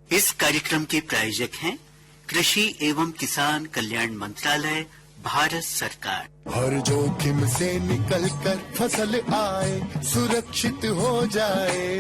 इस कार्यक्रम के प्रायोजक हैं कृषि एवं किसान कल्याण मंत्रालय, भारत सरकार। हर जोखिम से निकल कर फसल आए, सुरक्षित हो जाए।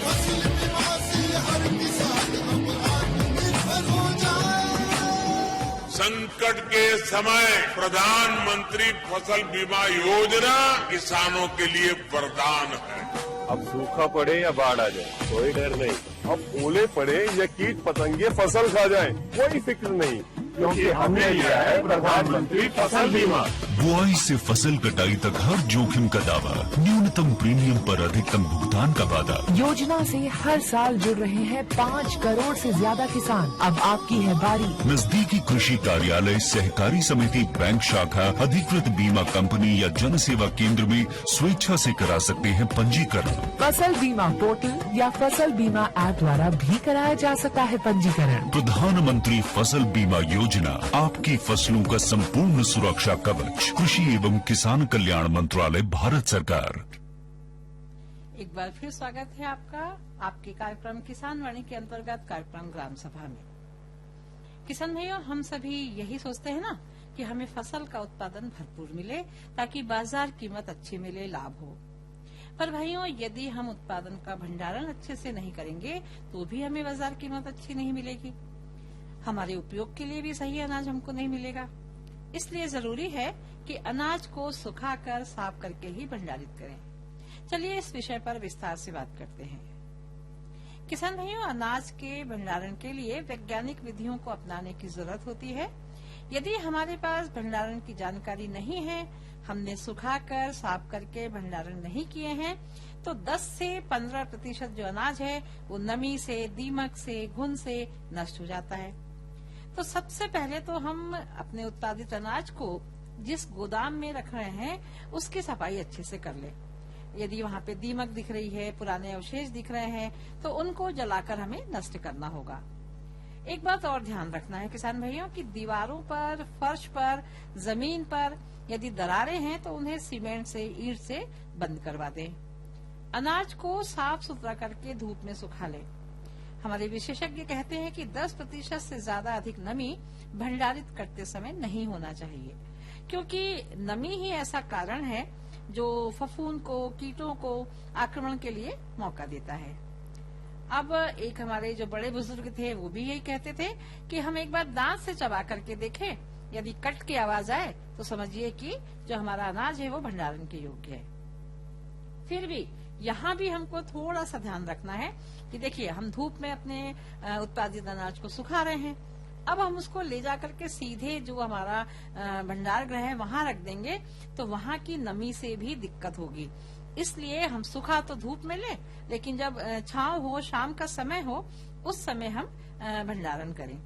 फसल बीमा से हर किसान अब आत्मनिर्भर हो जाए। संकट के समय प्रधानमंत्री फसल बीमा योजना किसानों के लिए वरदान है। अब सूखा पड़े या बाढ़ आ जाए, कोई डर नहीं। अब ओले पड़े या कीट पतंगे फसल खा जाए, कोई फिक्र नहीं, क्योंकि हमने लिया है प्रधानमंत्री फसल बीमा। बुआई से फसल कटाई तक हर जोखिम का दावा, न्यूनतम प्रीमियम पर अधिकतम भुगतान का वादा। योजना से हर साल जुड़ रहे हैं 5 करोड़ से ज्यादा किसान। अब आपकी है बारी। नजदीकी कृषि कार्यालय, सहकारी समिति, बैंक शाखा, अधिकृत बीमा कंपनी या जन सेवा केंद्र में स्वेच्छा से करा सकते हैं पंजीकरण। फसल बीमा पोर्टल या फसल बीमा ऐप द्वारा भी कराया जा सकता है पंजीकरण। प्रधानमंत्री फसल बीमा योजना, आपकी फसलों का संपूर्ण सुरक्षा कवच। कृषि एवं किसान कल्याण मंत्रालय, भारत सरकार। एक बार फिर स्वागत है आपका आपके कार्यक्रम किसान वाणी के अंतर्गत कार्यक्रम ग्राम सभा में। किसान भाइयों, हम सभी यही सोचते हैं ना कि हमें फसल का उत्पादन भरपूर मिले ताकि बाजार कीमत अच्छी मिले, लाभ हो। पर भाइयों, यदि हम उत्पादन का भंडारण अच्छे से नहीं करेंगे तो भी हमें बाजार कीमत अच्छी नहीं मिलेगी, हमारे उपयोग के लिए भी सही अनाज हमको नहीं मिलेगा। इसलिए जरूरी है कि अनाज को सुखाकर साफ करके ही भंडारित करें। चलिए इस विषय पर विस्तार से बात करते हैं। किसान भाइयों, अनाज के भंडारण के लिए वैज्ञानिक विधियों को अपनाने की जरूरत होती है। यदि हमारे पास भंडारण की जानकारी नहीं है, हमने सुखाकर साफ करके भंडारण नहीं किए हैं, तो 10 से 15% जो अनाज है वो नमी से, दीमक से, घुन से नष्ट हो जाता है। तो सबसे पहले तो हम अपने उत्पादित अनाज को जिस गोदाम में रख रहे हैं उसकी सफाई अच्छे से कर लें। यदि वहां पे दीमक दिख रही है, पुराने अवशेष दिख रहे हैं, तो उनको जलाकर हमें नष्ट करना होगा। एक बात और ध्यान रखना है किसान भाइयों कि दीवारों पर, फर्श पर, जमीन पर यदि दरारें हैं तो उन्हें सीमेंट से, ईंट से बंद करवा दें। अनाज को साफ सुथरा करके धूप में सुखा लें। हमारे विशेषज्ञ कहते हैं कि 10% से ज्यादा अधिक नमी भंडारित करते समय नहीं होना चाहिए, क्योंकि नमी ही ऐसा कारण है जो फफूंद को, कीटों को आक्रमण के लिए मौका देता है। अब एक हमारे जो बड़े बुजुर्ग थे वो भी यही कहते थे कि हम एक बार दांत से चबा करके देखें, यदि कट की आवाज आए तो समझिए कि जो हमारा अनाज है वो भंडारण के योग्य है। फिर भी यहाँ भी हमको थोड़ा सा ध्यान रखना है कि देखिए, हम धूप में अपने उत्पादित अनाज को सुखा रहे हैं। अब हम उसको ले जाकर के सीधे जो हमारा भंडार गृह है वहां रख देंगे तो वहां की नमी से भी दिक्कत होगी। इसलिए हम सुखा तो धूप में लें, लेकिन जब छांव हो, शाम का समय हो, उस समय हम भंडारण करें।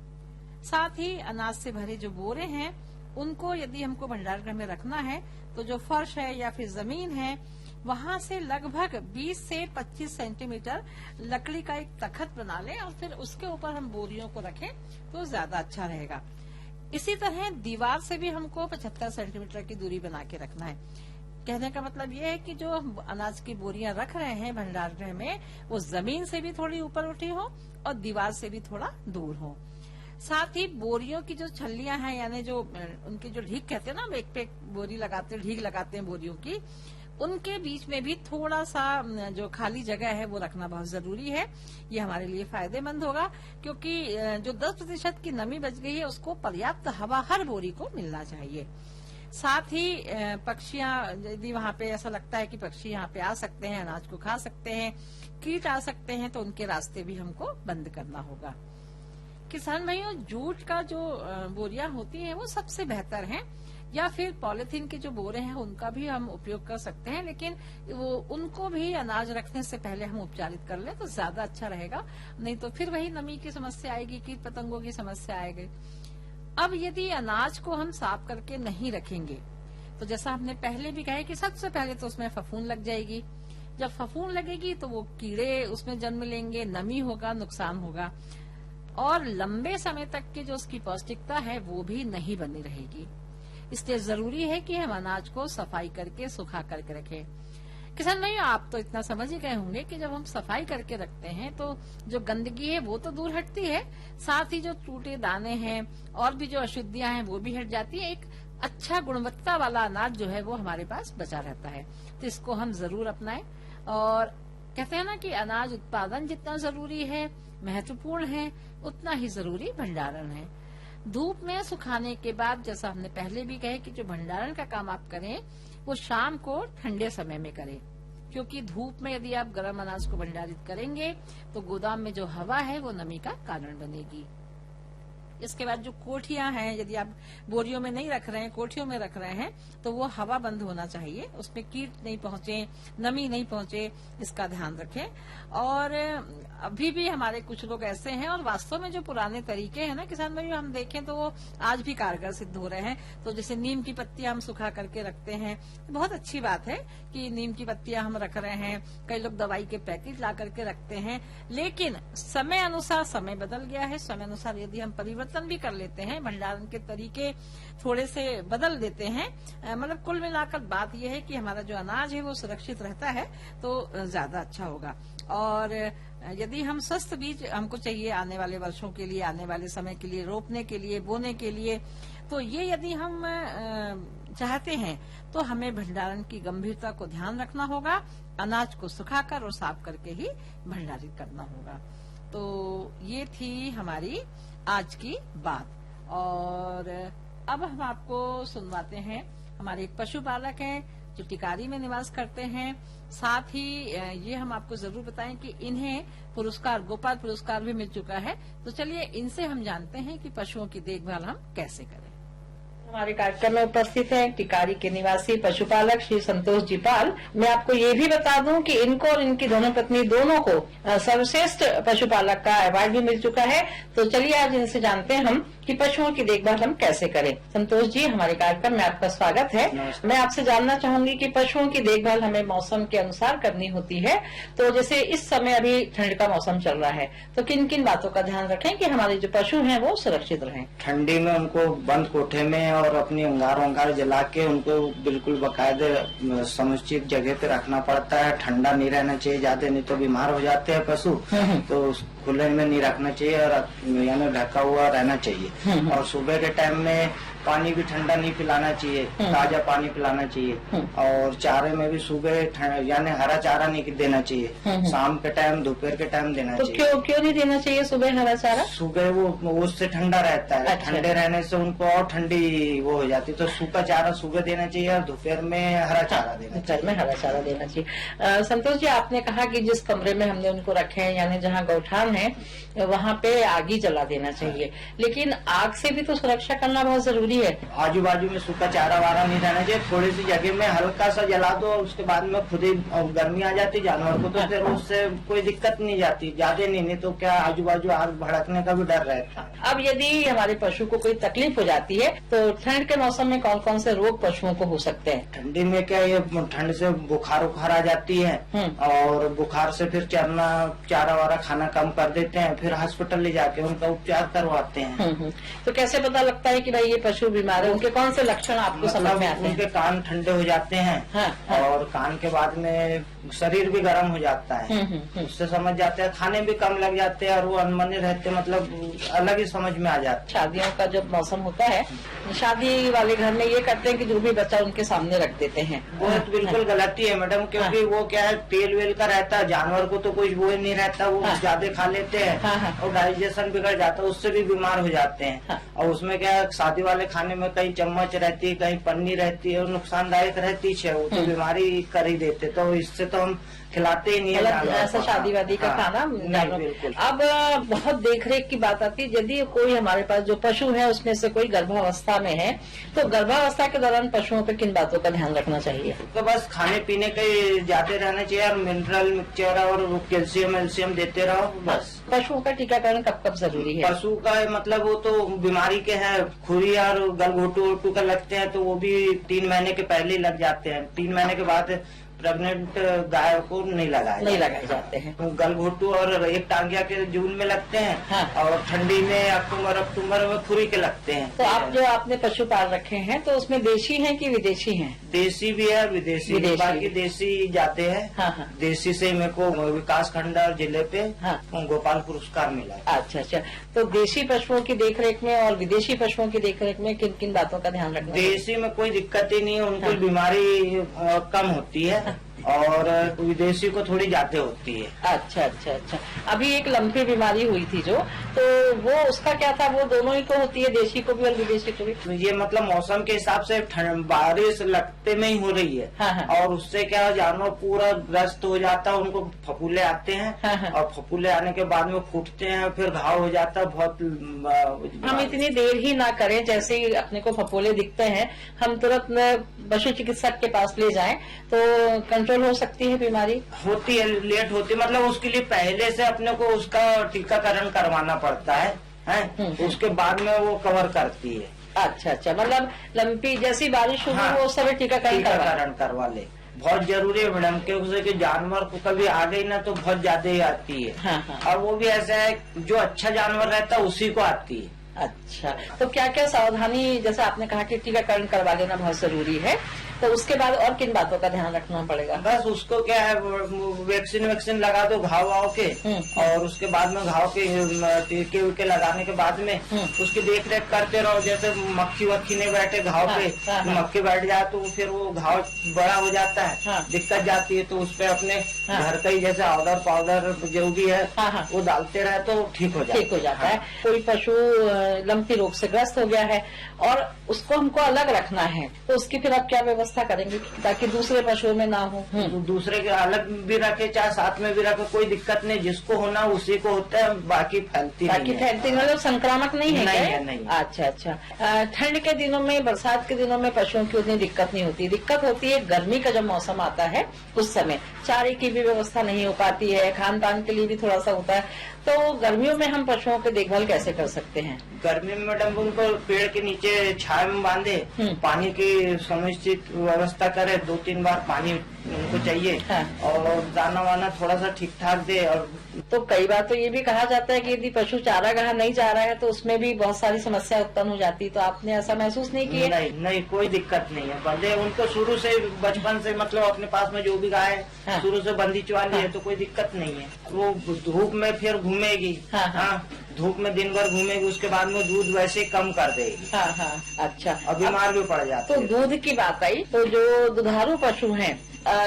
साथ ही अनाज से भरे जो बोरे हैं उनको यदि हमको भंडार गृह में रखना है तो जो फर्श है या फिर जमीन है वहां से लगभग 20 से 25 सेंटीमीटर लकड़ी का एक तखत बना लें और फिर उसके ऊपर हम बोरियों को रखें तो ज्यादा अच्छा रहेगा। इसी तरह दीवार से भी हमको 75 सेंटीमीटर की दूरी बना के रखना है। कहने का मतलब ये है कि जो अनाज की बोरियां रख रहे हैं भंडार गृह में वो जमीन से भी थोड़ी ऊपर उठी हो और दीवार से भी थोड़ा दूर हो। साथ ही बोरियों की जो छल्लियां हैं, यानी जो उनकी जो ढीक कहते हैं ना, एक पे बोरी लगाते हैं, ढीक लगाते हैं बोरियों की, उनके बीच में भी थोड़ा सा जो खाली जगह है वो रखना बहुत जरूरी है। ये हमारे लिए फायदेमंद होगा, क्योंकि जो 10% की नमी बच गई है उसको पर्याप्त हवा हर बोरी को मिलना चाहिए। साथ ही पक्षियां, यदि वहां पे ऐसा लगता है कि पक्षी यहाँ पे आ सकते हैं, अनाज को खा सकते हैं, कीट आ सकते हैं, तो उनके रास्ते भी हमको बंद करना होगा। किसान भाइयों, जूट का जो बोरियां होती हैं वो सबसे बेहतर हैं, या फिर पॉलिथीन के जो बोरे हैं उनका भी हम उपयोग कर सकते हैं, लेकिन वो उनको भी अनाज रखने से पहले हम उपचारित कर लें तो ज्यादा अच्छा रहेगा। नहीं तो फिर वही नमी की समस्या आएगी, कीट पतंगों की समस्या आएगी। अब यदि अनाज को हम साफ करके नहीं रखेंगे तो जैसा हमने पहले भी कहा है कि सबसे पहले तो उसमें फफूंद लग जाएगी। जब फफूंद लगेगी तो वो कीड़े उसमें जन्म लेंगे, नमी होगा, नुकसान होगा, और लंबे समय तक की जो उसकी पौष्टिकता है वो भी नहीं बनी रहेगी। इसलिए जरूरी है कि हम अनाज को सफाई करके सुखा करके रखें। किसान भाइयों, आप तो इतना समझ ही गए होंगे कि जब हम सफाई करके रखते हैं तो जो गंदगी है वो तो दूर हटती है, साथ ही जो टूटे दाने हैं और भी जो अशुद्धियां हैं वो भी हट जाती है। एक अच्छा गुणवत्ता वाला अनाज जो है वो हमारे पास बचा रहता है। तो इसको हम जरूर अपनाएं। और कहते हैं ना कि अनाज उत्पादन जितना जरूरी है, महत्वपूर्ण है, उतना ही जरूरी भंडारण है। धूप में सुखाने के बाद, जैसा हमने पहले भी कहे कि जो भंडारण का काम आप करें वो शाम को ठंडे समय में करें, क्योंकि धूप में यदि आप गर्म अनाज को भंडारित करेंगे तो गोदाम में जो हवा है वो नमी का कारण बनेगी। इसके बाद जो कोठियां हैं, यदि आप बोरियों में नहीं रख रहे हैं, कोठियों में रख रहे हैं, तो वो हवा बंद होना चाहिए, उसमें कीट नहीं पहुंचे, नमी नहीं पहुंचे, इसका ध्यान रखें। और अभी भी हमारे कुछ लोग ऐसे हैं, और वास्तव में जो पुराने तरीके हैं ना किसान भाइयों, हम देखें तो वो आज भी कारगर सिद्ध हो रहे हैं। तो जैसे नीम की पत्तियां हम सुखा करके रखते हैं, बहुत अच्छी बात है कि नीम की पत्तियां हम रख रहे हैं। कई लोग दवाई के पैकेट ला करके रखते हैं, लेकिन समय अनुसार समय बदल गया है। समय अनुसार यदि हम परिवर्तन भी कर लेते हैं, भंडारण के तरीके थोड़े से बदल देते हैं, मतलब कुल मिलाकर बात यह है कि हमारा जो अनाज है वो सुरक्षित रहता है तो ज्यादा अच्छा होगा। और यदि हम स्वस्थ बीज हमको चाहिए आने वाले वर्षों के लिए, आने वाले समय के लिए, रोपने के लिए, बोने के लिए, तो ये यदि हम चाहते हैं तो हमें भंडारण की गंभीरता को ध्यान रखना होगा। अनाज को सुखाकर और साफ करके ही भंडारित करना होगा। तो ये थी हमारी आज की बात। और अब हम आपको सुनवाते हैं, हमारे एक पशुपालक हैं जो टिकारी में निवास करते हैं। साथ ही ये हम आपको जरूर बताएं कि इन्हें पुरस्कार, गोपाल पुरस्कार भी मिल चुका है। तो चलिए इनसे हम जानते हैं कि पशुओं की देखभाल हम कैसे करें। हमारे कार्यक्रम में उपस्थित हैं टिकारी के निवासी पशुपालक श्री संतोष जी पाल। मैं आपको ये भी बता दूं कि इनको और इनकी दोनों पत्नी दोनों को सर्वश्रेष्ठ पशुपालक का अवार्ड भी मिल चुका है। तो चलिए आज इनसे जानते हैं हम कि पशुओं की देखभाल हम कैसे करें। संतोष जी, हमारे कार्यक्रम में आपका स्वागत है। मैं आपसे जानना चाहूंगी कि पशुओं की देखभाल हमें मौसम के अनुसार करनी होती है। तो जैसे इस समय अभी ठंड का मौसम चल रहा है, तो किन किन बातों का ध्यान रखें कि हमारे जो पशु हैं वो सुरक्षित रहें? ठंडी में उनको बंद कोठे में और अपनी अंगार जला के उनको बिल्कुल बाकायदे समुचित जगह पे रखना पड़ता है। ठंडा नहीं रहना चाहिए ज्यादा, नहीं तो बीमार हो जाते हैं पशु। तो खुले में नहीं रखना चाहिए और यानी ढका हुआ रहना चाहिए। और सुबह के टाइम में पानी भी ठंडा नहीं पिलाना चाहिए, ताजा पानी पिलाना चाहिए। और चारे में भी सुबह यानी हरा चारा नहीं देना चाहिए, शाम के टाइम, दोपहर के टाइम देना चाहिए। क्यों नहीं देना चाहिए सुबह हरा चारा? सुबह वो उससे ठंडा रहता है। अच्छा। ठंडे रहने से उनको और ठंडी वो हो जाती है। तो सूखा चारा सुबह देना चाहिए और दोपहर में हरा चारा देना चाहिए। दोपहर में हरा चारा देना चाहिए। संतोष जी, आपने कहा कि जिस कमरे में हमने उनको रखे हैं, यानी जहाँ गौठान है, वहाँ पे आग ही जला देना चाहिए। लेकिन आग से भी तो सुरक्षा करना बहुत जरूरी है। आजू बाजू में सूखा चारा वारा नहीं रहना चाहिए। थोड़ी सी जगह में हल्का सा जला दो, उसके बाद में खुद ही गर्मी आ जाती जानवर को, तो फिर उससे कोई दिक्कत नहीं जाती, ज्यादा नहीं तो क्या आजू बाजू आग भड़कने का भी डर रहता है। अब यदि हमारे पशु को कोई तकलीफ हो जाती है तो ठंड के मौसम में कौन कौन से रोग पशुओं को हो सकते हैं? ठंडी में क्या, ये ठंड से बुखार उखार आ जाती है और बुखार से फिर चारा वारा खाना कम कर देते हैं, फिर हॉस्पिटल ले जाके उनका उपचार करवाते हैं। तो कैसे पता लगता है कि भाई ये पशु बीमार है? उनके कौन से लक्षण आपको समझ में आते हैं? उनके कान ठंडे हो जाते हैं और कान के बाद में शरीर भी गर्म हो जाता है, उससे समझ जाते हैं। खाने भी कम लग जाते हैं और वो अनमने रहते, मतलब अलग ही समझ में आ जाता है। शादियों का जब मौसम होता है, शादी वाले घर में ये करते हैं कि जो भी बच्चा उनके सामने रख देते हैं। वो तो बिल्कुल गलती है मैडम, क्योंकि वो क्या है, तेल वेल का रहता है। जानवर को तो कुछ वो नहीं रहता, वो ज्यादा खा लेते हैं और डाइजेशन बिगड़ जाता है, उससे भी बीमार हो जाते हैं। और उसमें क्या है, शादी वाले खाने में कहीं चम्मच रहती है, कहीं पन्नी रहती है और नुकसानदायक रहती है, वो तो बीमारी कर ही देते। तो इससे तो हम खिलाते ही नहीं है ऐसा शादी वादी का खाना। बिल्कुल। अब बहुत देखरेख की बात आती है। यदि कोई हमारे पास जो पशु है उसमें से कोई गर्भावस्था में है, तो गर्भावस्था के दौरान पशुओं पे किन बातों का ध्यान रखना चाहिए? तो बस खाने पीने के जाते रहना चाहिए और मिनरल मिक्सचर और कैल्शियम देते रहो बस। पशुओं का टीकाकरण कब कब जरूरी है? पशु का मतलब वो तो बीमारी के हैं, खुरी और गलघोटू का लगते हैं, तो वो भी 3 महीने के पहले लग जाते हैं। 3 महीने के बाद प्रेग्नेंट गाय को नहीं लगाए जाते हैं। गलघोटू और एक टांगिया के जून में लगते हैं। हाँ। और ठंडी में अक्टूबर में खुरी के लगते हैं। तो आप जो आपने पशु पाल रखे हैं तो उसमें देशी हैं कि विदेशी हैं? देसी भी है, विदेशी भी। बाकी देसी जाते हैं। हाँ। देशी से मेरे को विकास खंड और जिले पे गोपाल पुरस्कार मिला। अच्छा। तो देशी पशुओं की देखरेख में और विदेशी पशुओं की देखरेख में किन किन बातों का ध्यान रखना? देशी में कोई दिक्कत ही नहीं है, उनको बीमारी कम होती है और विदेशी को थोड़ी ज्यादा होती है। अच्छा। अभी एक लंपी बीमारी हुई थी जो, तो वो उसका क्या था? वो दोनों ही को होती है, देशी को भी और विदेशी को भी? तो ये मतलब मौसम के हिसाब से बारिश लगते में ही हो रही है। हाँ। और उससे क्या जानवर पूरा ग्रस्त हो जाता है, उनको फफूले आते हैं। हाँ। और फफूले आने के बाद में फूटते हैं, फिर घाव हो जाता है। बहुत हम इतनी देर ही ना करें, जैसे ही अपने को फफूले दिखते हैं हम तुरंत पशु चिकित्सक के पास ले जाएं तो कंट्रोल हो सकती है बीमारी? होती है, लेट होती है। मतलब उसके लिए पहले से अपने को उसका टीकाकरण करवाना पड़ता है। उसके बाद में वो कवर करती है। अच्छा। मतलब लंपी जैसी बारिश शुरू हो उस समय टीकाकरण करवा ले। बहुत जरूरी है मैडम, क्योंकि जानवर को कभी आ गई ना तो बहुत ज्यादा ही आती है। हाँ। और वो भी ऐसा है, जो अच्छा जानवर रहता है उसी को आती है। अच्छा, तो क्या क्या सावधानी, जैसे आपने कहा कि टीकाकरण करवा लेना बहुत जरूरी है, तो उसके बाद और किन बातों का ध्यान रखना पड़ेगा? बस उसको क्या है, वैक्सीन लगा दो घाव के। और उसके बाद में घाव के टीके उके लगाने के बाद में उसकी देख रेख करते रहो। जैसे मक्खी वक्खी नहीं बैठे घाव पे, मक्खी बैठ जाए तो फिर वो घाव बड़ा हो जाता है, दिक्कत जाती है। तो उस पर अपने घर का ही जैसे पाउडर जो भी है वो डालते रहे तो ठीक हो जाता है। कोई पशु लंपी रोग से ग्रस्त हो गया है और उसको हमको अलग रखना है, तो उसकी फिर आप क्या व्यवस्था करेंगे ताकि दूसरे पशुओं में ना हो? दूसरे के अलग भी रखे, चाहे साथ में भी रखे, कोई दिक्कत नहीं। जिसको होना उसी को होता है, बाकी फैलती मतलब संक्रामक नहीं है? नहीं। अच्छा। ठंड के दिनों में, बरसात के दिनों में पशुओं की उतनी दिक्कत नहीं होती। दिक्कत होती है गर्मी का जब मौसम आता है उस समय चारे की भी व्यवस्था नहीं हो पाती है, खान पान के लिए भी थोड़ा सा होता है। तो गर्मियों में हम पशुओं की देखभाल कैसे कर सकते हैं? गर्मी में मैडम उनको पेड़ के नीचे छाया में बांधे, पानी की समुचित व्यवस्था करे, 2-3 बार पानी उनको चाहिए। और दाना वाना थोड़ा सा ठीक ठाक दे। और तो कई बार तो ये भी कहा जाता है कि यदि पशु चारागाह नहीं जा रहा है तो उसमें भी बहुत सारी समस्या उत्पन्न हो जाती है। तो आपने ऐसा महसूस नहीं किया? नहीं, कोई दिक्कत नहीं है। बंदे उनको शुरू से, बचपन से, मतलब अपने पास में जो भी गाय है शुरू से बंदी चुवा ली है तो कोई दिक्कत नहीं है। वो धूप में फिर घूमेगी। धूप में दिन भर घूमेगी, उसके बाद में दूध वैसे ही कम कर देगी। अच्छा। और बीमार भी पड़ जाती है। तो दूध की बात आई, तो जो दुधारू पशु हैं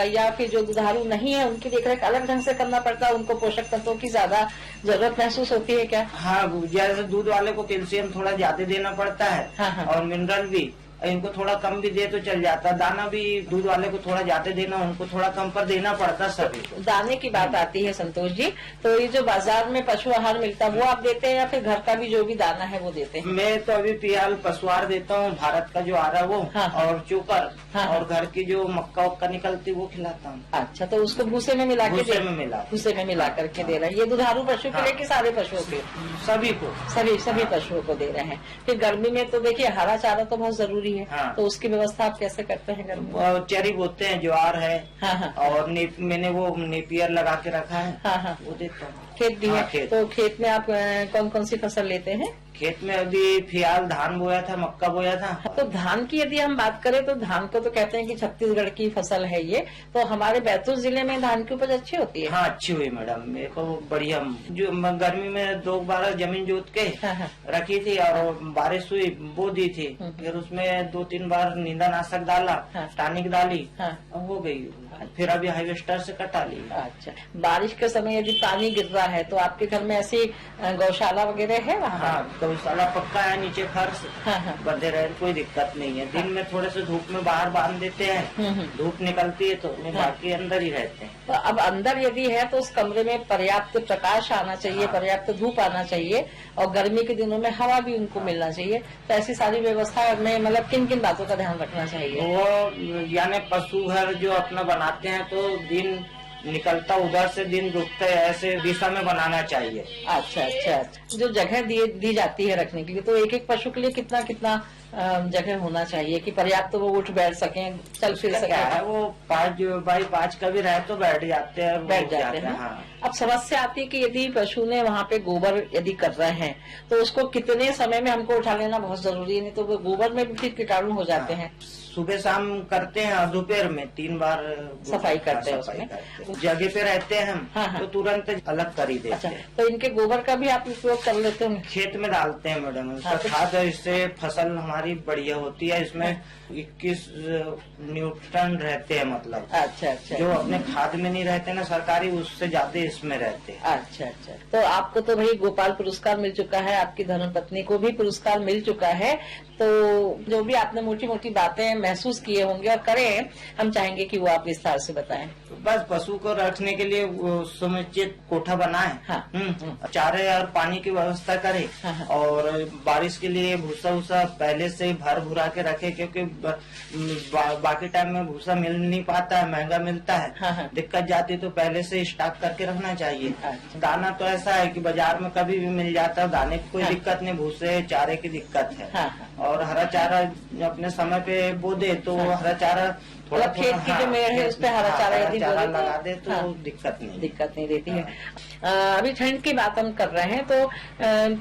या फिर जो दुधारू नहीं है उनकी देखरेख अलग ढंग से करना पड़ता है? उनको पोषक तत्वों की ज्यादा जरूरत महसूस होती है क्या? हाँ, जैसे दूध वाले को कैल्शियम थोड़ा ज्यादा देना पड़ता है। और मिनरल भी। इनको थोड़ा कम भी दे तो चल जाता। दाना भी दूध वाले को थोड़ा ज्यादा देना, उनको थोड़ा कम पर देना पड़ता सभी को। दाने की बात आती है संतोष जी, तो ये जो बाजार में पशु आहार मिलता है वो आप देते हैं या फिर घर का भी जो भी दाना है वो देते हैं? मैं तो अभी फिलहाल पशुआर देता हूँ, भारत का जो आ रहा है वो। और चोकर। और घर की जो मक्का वक्का निकलती वो खिलाता हूँ। अच्छा, तो उसको भूसे में मिला करके दे रहे हैं। ये दुधारू पशु के लिए कि सारे पशुओं के? सभी को। सभी पशुओं को दे रहे हैं। फिर गर्मी में तो देखिए हरा चारा तो बहुत जरूरी है। तो उसकी व्यवस्था आप कैसे करते हैं गर्मी में? चरी बोते हैं, ज्वार है। और मैंने वो नेपियर लगा के रखा है। वो देता हूँ। खेत भी है? तो खेत में आप कौन कौन सी फसल लेते हैं? खेत में अभी फिलहाल धान बोया था, मक्का बोया था। तो धान की यदि हम बात करें तो धान को तो कहते हैं कि छत्तीसगढ़ की फसल है ये, तो हमारे बैतूल जिले में धान की उपज अच्छी होती है? हाँ, अच्छी हुई मैडम, मेरे को बढ़िया। जो गर्मी में 2 बार जमीन जोत के रखी थी और बारिश हुई, बो दी थी। फिर उसमें 2-3 बार नींदानाशक डाला, टॉनिक डाली, हो गई। फिर अभी हार्वेस्टर से कटा ली। अच्छा, बारिश के समय यदि पानी गिर रहा है तो आपके घर में ऐसी गौशाला वगैरह है वहाँ? हाँ, गौशाला पक्का है, नीचे फर्श बंधे रहे, कोई दिक्कत नहीं है। दिन में थोड़े से धूप में बाहर बांध देते हैं, धूप निकलती है तो बाकी अंदर ही रहते हैं। तो अब अंदर यदि है तो उस कमरे में पर्याप्त प्रकाश आना चाहिए, पर्याप्त धूप आना चाहिए, और गर्मी के दिनों में हवा भी उनको मिलना चाहिए। तो ऐसी सारी व्यवस्था में मतलब किन किन बातों का ध्यान रखना चाहिए? वो यानी पशु घर जो अपना बनाते हैं तो दिन निकलता उधर से दिन रुकता है, ऐसे दिशा में बनाना चाहिए। अच्छा। जो जगह दी जाती है रखने के लिए, तो एक एक पशु के लिए कितना जगह होना चाहिए कि पर्याप्त तो वो उठ बैठ सकें, चल फिर क्या है सकें? वो 5x5 का भी रहे तो बैठ जाते हैं और बैठ रुक जाते हैं। हाँ। अब समस्या आती है कि यदि पशु ने वहाँ पे गोबर यदि कर रहे हैं तो उसको कितने समय में हमको उठा लेना बहुत जरूरी है, नहीं तो वो गोबर में भी फिर कीटाणु हो जाते हैं। सुबह शाम करते हैं और दोपहर में 3 बार सफाई करते हैं सफाई उसमें। करते हैं। जगह पे रहते हैं हम हाँ, हाँ। तो तुरंत अलग कर ही देते अच्छा, हैं। तो इनके गोबर का भी आप उपयोग कर लेते होंगे? खेत में डालते हैं मैडम, उसका हाँ, तो- खाद है, इससे फसल हमारी बढ़िया होती है। इसमें 21 न्यूट्रन रहते हैं, मतलब अच्छा अच्छा। जो अपने खाद में नहीं रहते ना सरकारी, उससे ज्यादा इसमें रहते हैं। अच्छा अच्छा। तो आपको तो भाई गोपाल पुरस्कार मिल चुका है, आपकी धर्मपत्नी को भी पुरस्कार मिल चुका है, तो जो भी आपने मोटी मोटी बातें महसूस किए होंगे और करें, हम चाहेंगे कि वो आप विस्तार से बताएं। तो बस पशु को रखने के लिए वो समुचित कोठा बनाए, हाँ। चारे और पानी की व्यवस्था करे, हाँ, हाँ। और बारिश के लिए भूसा वूसा पहले से ही भर भुरा के रखे, क्योंकि बाकी टाइम में भूसा मिल नहीं पाता है, महंगा मिलता है। हाँ, हाँ। दिक्कत जाती तो पहले से स्टॉक करके रखना चाहिए। अच्छा। दाना तो ऐसा है कि बाजार में कभी भी मिल जाता है, दाने की कोई हाँ। दिक्कत नहीं, भूसे चारे की दिक्कत है। हाँ, हाँ। और हरा चारा अपने समय पे बो दे तो हाँ। हरा चारा थोड़ा मतलब खेत की जो मेड़ है उस पे हरा हाँ, चारा हरा यदि चारा बोले तो- लगा दे तो हाँ। दिक्कत नहीं। दिक्कत नहीं देती है। अभी ठंड की बात हम कर रहे हैं, तो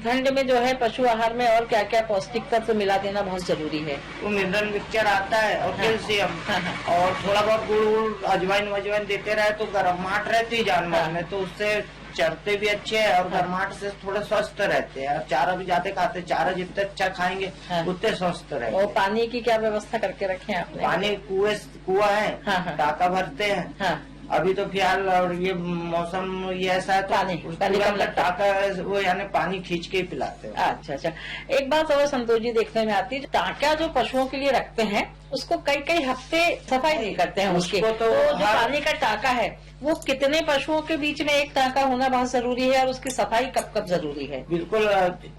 ठंड में जो है पशु आहार में और क्या क्या पौष्टिक तत्व मिला देना बहुत जरूरी है? वो मिनरल मिक्सचर आता है और हाँ। कैल्शियम, हाँ, हाँ। और थोड़ा बहुत गुड़ अजवाइन वजवाइन देते रहे तो गर्माहट रहती है जानवर हाँ। में, तो उससे चरते भी अच्छे है और गर्माहट से थोड़े स्वस्थ रहते हैं। और चारा भी जाते खाते, चारा जितने अच्छा खाएंगे हाँ। उतने स्वस्थ और रहेंगे। पानी की क्या व्यवस्था करके रखे हैं आपने? पानी कुआ है, हाँ, हाँ। टाका भरते हैं। हाँ। अभी तो फिलहाल और ये मौसम ये ऐसा है तो पानी कम तुरंत लगता है। टाका वो यानी पानी खींच के ही पिलाते हैं। अच्छा अच्छा। एक बात और संतोष जी देखने में आती है, टाका जो पशुओं के लिए रखते हैं उसको कई कई हफ्ते सफाई नहीं करते हैं उसके, उसको तो जो हर- पानी का टाका है वो कितने पशुओं के बीच में एक टाका होना बहुत जरूरी है और उसकी सफाई कब कब जरूरी है? बिल्कुल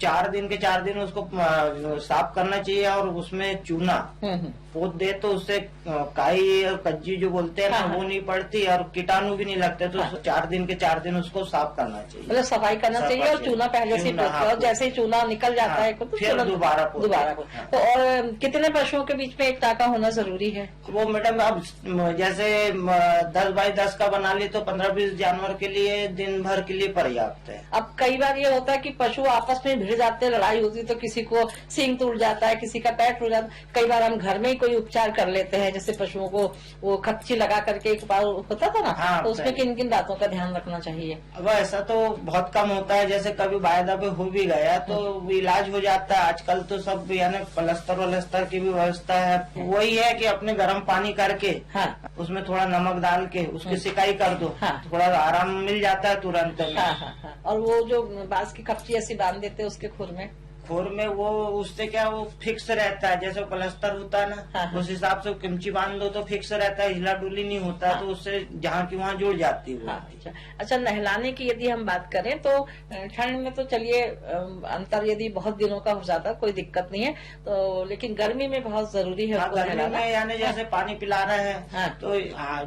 4 दिन के 4 दिन उसको साफ करना चाहिए, और उसमें चूना पोत दे तो उससे काई और कज्जी जो बोलते हैं ना, हाँ, हाँ। वो नहीं पड़ती और कीटाणु भी नहीं लगते, तो 4 दिन के 4 दिन उसको साफ करना चाहिए। मतलब सफाई करना सफाई चाहिए और चाहिए। चूना पहले से चूना, पोत हाँ, और जैसे ही चूना निकल जाता हाँ, है तो फिर तुरंत दोबारा पोत। दोबारा पोत। हाँ। तो और कितने पशुओं के बीच में एक टाका होना जरूरी है? वो मैडम अब जैसे 10 बाई 10 का बना ली तो 15-20 जानवर के लिए दिन भर के लिए पर्याप्त है। अब कई बार ये होता है कि पशु आपस में भिड़ जाते हैं, लड़ाई होती है तो किसी को सींग टूट जाता है, किसी का पैर टूट जाता है। कई बार हम घर में ही कोई उपचार कर लेते हैं, जैसे पशुओं को वो खच्ची लगा करके एक बार होता था ना, हाँ, तो उसमें किन किन बातों का ध्यान रखना चाहिए? अब ऐसा तो बहुत कम होता है, जैसे कभी वायदा पे हो भी गया तो इलाज हो जाता है। आजकल तो सब यानी प्लास्टर वलस्तर की भी व्यवस्था है। वही है कि अपने गर्म पानी करके हाँ। उसमें थोड़ा नमक डाल के उसकी सिकाई कर दो, हाँ। थोड़ा आराम मिल जाता है तुरंत में। हाँ हाँ हाँ। और वो जो बांस की कपची ऐसी बांध देते हैं उसके खुर में, खोर में वो उससे क्या वो फिक्स रहता है, जैसे प्लास्टर होता है ना, हाँ, हाँ। उस हिसाब से किमची बांध दो तो फिक्स रहता है, हिला डुली नहीं होता है, हाँ। तो उससे जहाँ की वहाँ जुड़ जाती है वो। हाँ, अच्छा अच्छा। नहलाने की यदि हम बात करें तो ठंड में तो चलिए अंतर यदि बहुत दिनों का हो जाता कोई दिक्कत नहीं है, तो लेकिन गर्मी में बहुत जरूरी है हाँ, उसको गर्मी नहलाना। में यानी जैसे पानी पिला रहे हैं हाँ।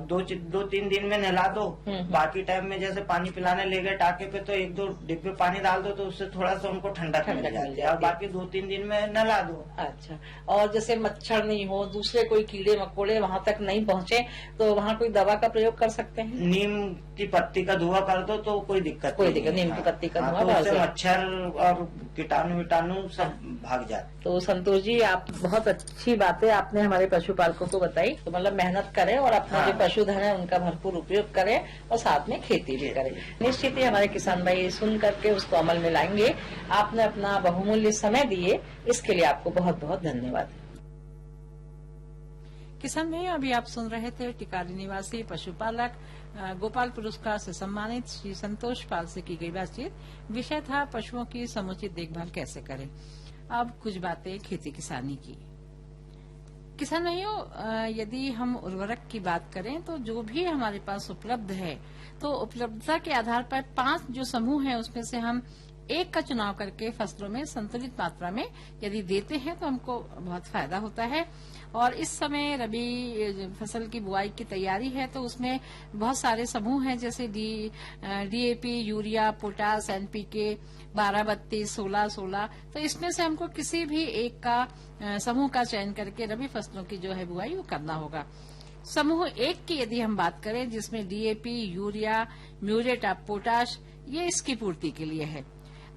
तो 2-3 दिन में नहला दो। बाकी टाइम में जैसे पानी पिलाने ले गए टाके पे तो 1-2 डिब्बे पानी डाल दो, तो उससे थोड़ा सा उनको ठंडक मिल ठंडक मिल जाती है, जाती और है। बाकी 2-3 दिन में नहला दो। अच्छा। और जैसे मच्छर नहीं हो, दूसरे कोई कीड़े मकोड़े वहाँ तक नहीं पहुँचे, तो वहाँ कोई दवा का प्रयोग कर सकते हैं? नीम की पत्ती का धुआं कर दो तो कोई दिक्कत कोई नहीं दिक्कत है। नीम की पत्ती का हाँ, धुआं तो उससे बहुत मच्छर और कीटाणु विटाणु सब भाग जाते। तो संतोष जी, आप बहुत अच्छी बातें आपने हमारे पशुपालकों को बताई। तो मतलब मेहनत करें और अपना हाँ। जो पशुधन है उनका भरपूर उपयोग करें और साथ में खेती भी करें। निश्चित ही हमारे किसान भाई सुन करके उसको अमल में लाएंगे। आपने अपना बहुमूल्य समय दिए, इसके लिए आपको बहुत बहुत धन्यवाद। किसान भाई, अभी आप सुन रहे थे टिकारी निवासी पशुपालक गोपाल पुरस्कार से सम्मानित श्री संतोष पाल से की गई बातचीत। विषय था पशुओं की समुचित देखभाल कैसे करें। अब कुछ बातें खेती किसानी की। किसान भाइयों, यदि हम उर्वरक की बात करें तो जो भी हमारे पास उपलब्ध है, तो उपलब्धता के आधार पर 5 जो समूह है उसमें से हम एक का चुनाव करके फसलों में संतुलित मात्रा में यदि देते हैं तो हमको बहुत फायदा होता है। और इस समय रबी फसल की बुआई की तैयारी है, तो उसमें बहुत सारे समूह हैं, जैसे डीएपी, यूरिया, पोटास, एनपीके, 12-32, 16-16। तो इसमें से हमको किसी भी एक का समूह का चयन करके रबी फसलों की जो है बुआई वो करना होगा। समूह 1 की यदि हम बात करें, जिसमें DAP, urea, muriate of potash, ये इसकी पूर्ति के लिए है।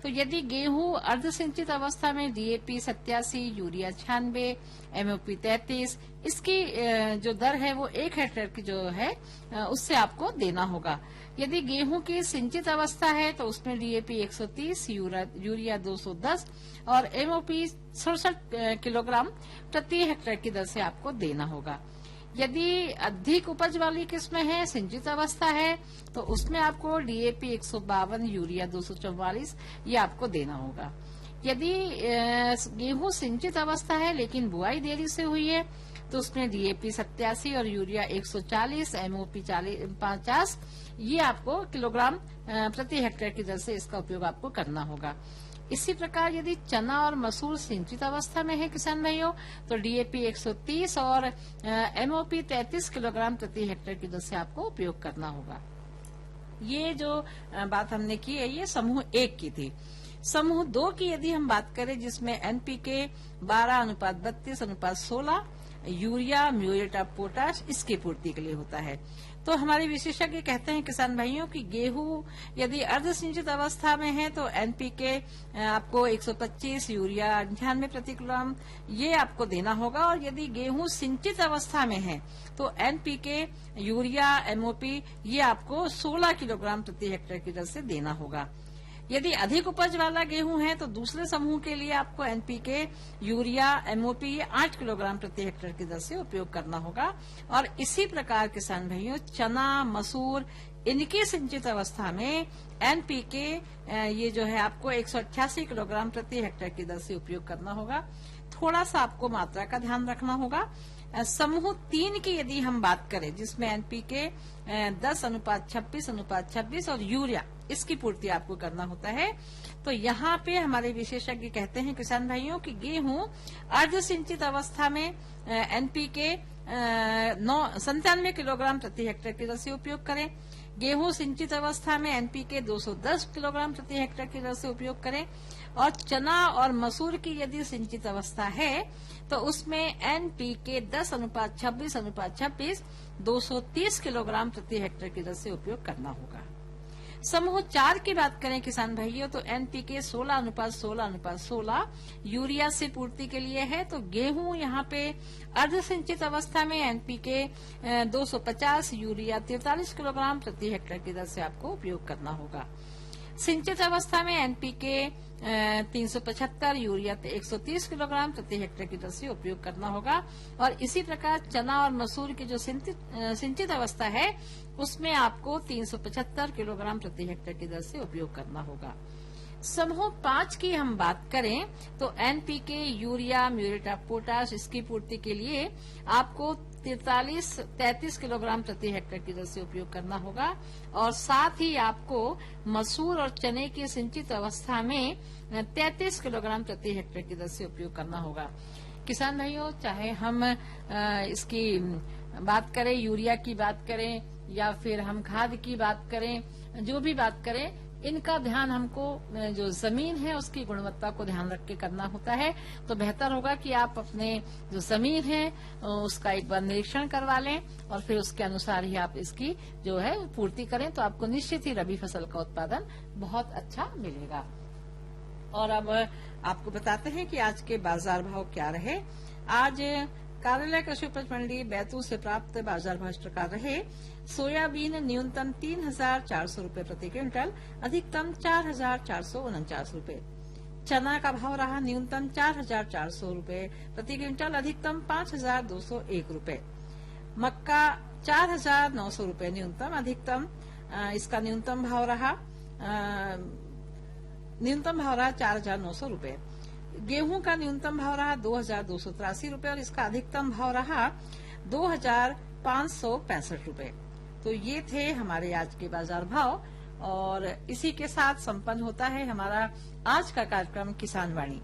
तो यदि गेहूं अर्धसिंचित अवस्था में डीएपी 87, यूरिया 96, एमओपी 33, इसकी जो दर है वो 1 हेक्टेयर की जो है उससे आपको देना होगा। यदि गेहूं की सिंचित अवस्था है तो उसमें डीएपी 130, यूरिया 210 और एमओपी 67 किलोग्राम प्रति हेक्टेयर की दर से आपको देना होगा। यदि अधिक उपज वाली किस्म है, सिंचित अवस्था है, तो उसमें आपको डीएपी 152, यूरिया 244 ये आपको देना होगा। यदि गेहूं सिंचित अवस्था है लेकिन बुआई देरी से हुई है, तो उसमें डीएपी 87 और यूरिया 140, एमओपी 50 ये आपको किलोग्राम प्रति हेक्टेयर की दर से इसका उपयोग आपको करना होगा। इसी प्रकार यदि चना और मसूर सिंचित अवस्था में है किसान भाइयों, तो डीएपी 130 और एमओपी 33 किलोग्राम प्रति हेक्टेयर की दर से आपको उपयोग करना होगा। ये जो बात हमने की है ये समूह 1 की थी। समूह 2 की यदि हम बात करें, जिसमें NPK 12:32:16, urea, muriate of potash इसकी पूर्ति के लिए होता है। तो हमारे विशेषज्ञ कहते हैं किसान भाइयों कि गेहूं यदि अर्धसिंचित अवस्था में है तो एनपीके आपको 125, यूरिया 98 प्रति किलोग्राम ये आपको देना होगा। और यदि गेहूं सिंचित अवस्था में है तो एनपीके, यूरिया, एमओपी ये आपको 16 किलोग्राम प्रति हेक्टेयर की दर से देना होगा। यदि अधिक उपज वाला गेहूं है तो दूसरे समूह के लिए आपको एनपीके, यूरिया, एमओपी 8 किलोग्राम प्रति हेक्टेयर की दर से उपयोग करना होगा। और इसी प्रकार किसान भाइयों चना, मसूर इनकी सिंचित अवस्था में एनपीके ये जो है आपको 188 किलोग्राम प्रति हेक्टेयर की दर से उपयोग करना होगा। थोड़ा सा आपको मात्रा का ध्यान रखना होगा। समूह 3 की यदि हम बात करें, जिसमें एनपीके 10:26:26 और यूरिया इसकी पूर्ति आपको करना होता है, तो यहाँ पे हमारे विशेषज्ञ कहते हैं किसान भाइयों कि गेहूं अर्धसिंचित अवस्था में एनपीके 97 किलोग्राम प्रति हेक्टेयर की दर से उपयोग करें। गेहूं सिंचित अवस्था में एनपीके 210 किलोग्राम प्रति हेक्टेयर की दर से उपयोग करें। और चना और मसूर की यदि सिंचित अवस्था है तो उसमें एनपीके 10:26:26 230 किलोग्राम प्रति हेक्टेयर की दर से उपयोग करना होगा। समूह 4 की बात करें किसान भाइयों, तो एनपीके 16:16:16 यूरिया से पूर्ति के लिए है। तो गेहूं यहाँ पे अर्धसिंचित अवस्था में एनपीके 250, यूरिया 43 किलोग्राम प्रति हेक्टेयर की दर से आपको उपयोग करना होगा। सिंचित अवस्था में एनपीके 375, यूरिया 130 किलोग्राम प्रति हेक्टेयर की दर से उपयोग करना होगा। और इसी प्रकार चना और मसूर की जो सिंचित अवस्था है उसमें आपको 375 किलोग्राम प्रति हेक्टेयर की दर से उपयोग करना होगा। समूह 5 की हम बात करें तो NPK, urea, muriate of potash इसकी पूर्ति के लिए आपको 33 किलोग्राम प्रति हेक्टेयर की दर से उपयोग करना होगा। और साथ ही आपको मसूर और चने की सिंचित अवस्था में 33 किलोग्राम प्रति हेक्टेयर की दर से उपयोग करना होगा। किसान भाइयों, चाहे हम इसकी बात करें, यूरिया की बात करें या फिर हम खाद की बात करें, जो भी बात करें, इनका ध्यान हमको जो जमीन है उसकी गुणवत्ता को ध्यान रख के करना होता है। तो बेहतर होगा कि आप अपने जो जमीन है उसका एक बार निरीक्षण करवा लें और फिर उसके अनुसार ही आप इसकी जो है पूर्ति करें, तो आपको निश्चित ही रबी फसल का उत्पादन बहुत अच्छा मिलेगा। और अब आपको बताते हैं कि आज के बाजार भाव क्या रहे। आज कार्यालय कृषि उपज मंडी बैतूल से प्राप्त बाजार भाव इस प्रकार रहे। सोयाबीन न्यूनतम 3,400 रूपये प्रति क्विंटल, अधिकतम 4,449 रूपये। चना का भाव रहा न्यूनतम 4,400 रूपये प्रति क्विंटल, अधिकतम 5,201 रूपये। मक्का 4,900 रूपये न्यूनतम, अधिकतम इसका न्यूनतम भाव रहा 4,900 रूपये। गेहूं का न्यूनतम भाव रहा 2,283 रूपये और इसका अधिकतम भाव रहा 2,565 रूपये। तो ये थे हमारे आज के बाजार भाव। और इसी के साथ संपन्न होता है हमारा आज का कार्यक्रम किसान वाणी।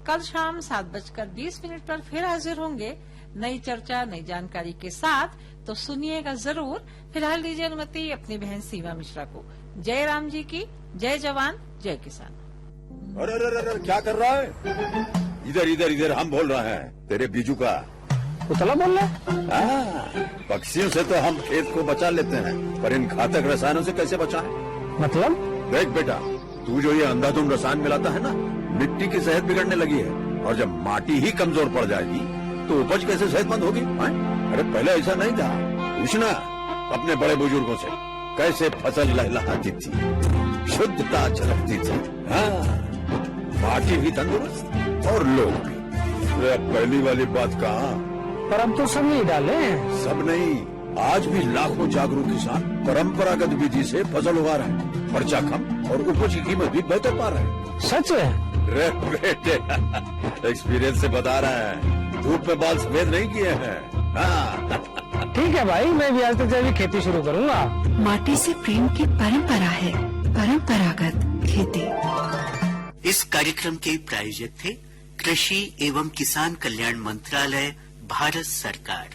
कल शाम 7:20 पर फिर हाजिर होंगे नई चर्चा नई जानकारी के साथ, तो सुनिएगा जरूर। फिलहाल दीजिए अनुमति अपनी बहन सीमा मिश्रा को। जय राम जी की, जय जवान जय किसान। अरे अरे अरे क्या कर रहा है? इधर इधर इधर हम बोल रहे हैं तेरे बीजू का उतला बोल रहा है? पक्षियों से तो हम खेत को बचा लेते हैं, पर इन घातक रसायनों से कैसे बचाएं? मतलब? देख बेटा, तू जो ये अंधाधुंध रसायन मिलाता है ना, मिट्टी की सेहत बिगड़ने लगी है। और जब माटी ही कमजोर पड़ जाएगी तो उपज कैसे सेहतमंद होगी? अरे पहले ऐसा नहीं था। पूछना अपने बड़े बुजुर्गों से, कैसे फसल लहलहाती थी, शुद्धता झलकती थी। हाँ, माटी भी तंदुरुस्त और लोग भी। पहली वाली बात कहाँ? पर अब तो सब नहीं डाले हैं। सब नहीं, आज भी लाखों जागरूक किसान परंपरागत विधि से फसल उगा रहे हैं। खर्चा कम और उपज की कीमत भी बेहतर पा रहे हैं। सच है? रे बेटे, एक्सपीरियंस से बता रहे हैं, धूप में बाल सफेद नहीं किए हैं। हाँ। ठीक है भाई, मैं भी आज से जैविक खेती शुरू करूंगा। माटी से प्रेम की परंपरा है परंपरागत खेती। इस कार्यक्रम के प्रायोजक थे कृषि एवं किसान कल्याण मंत्रालय, भारत सरकार।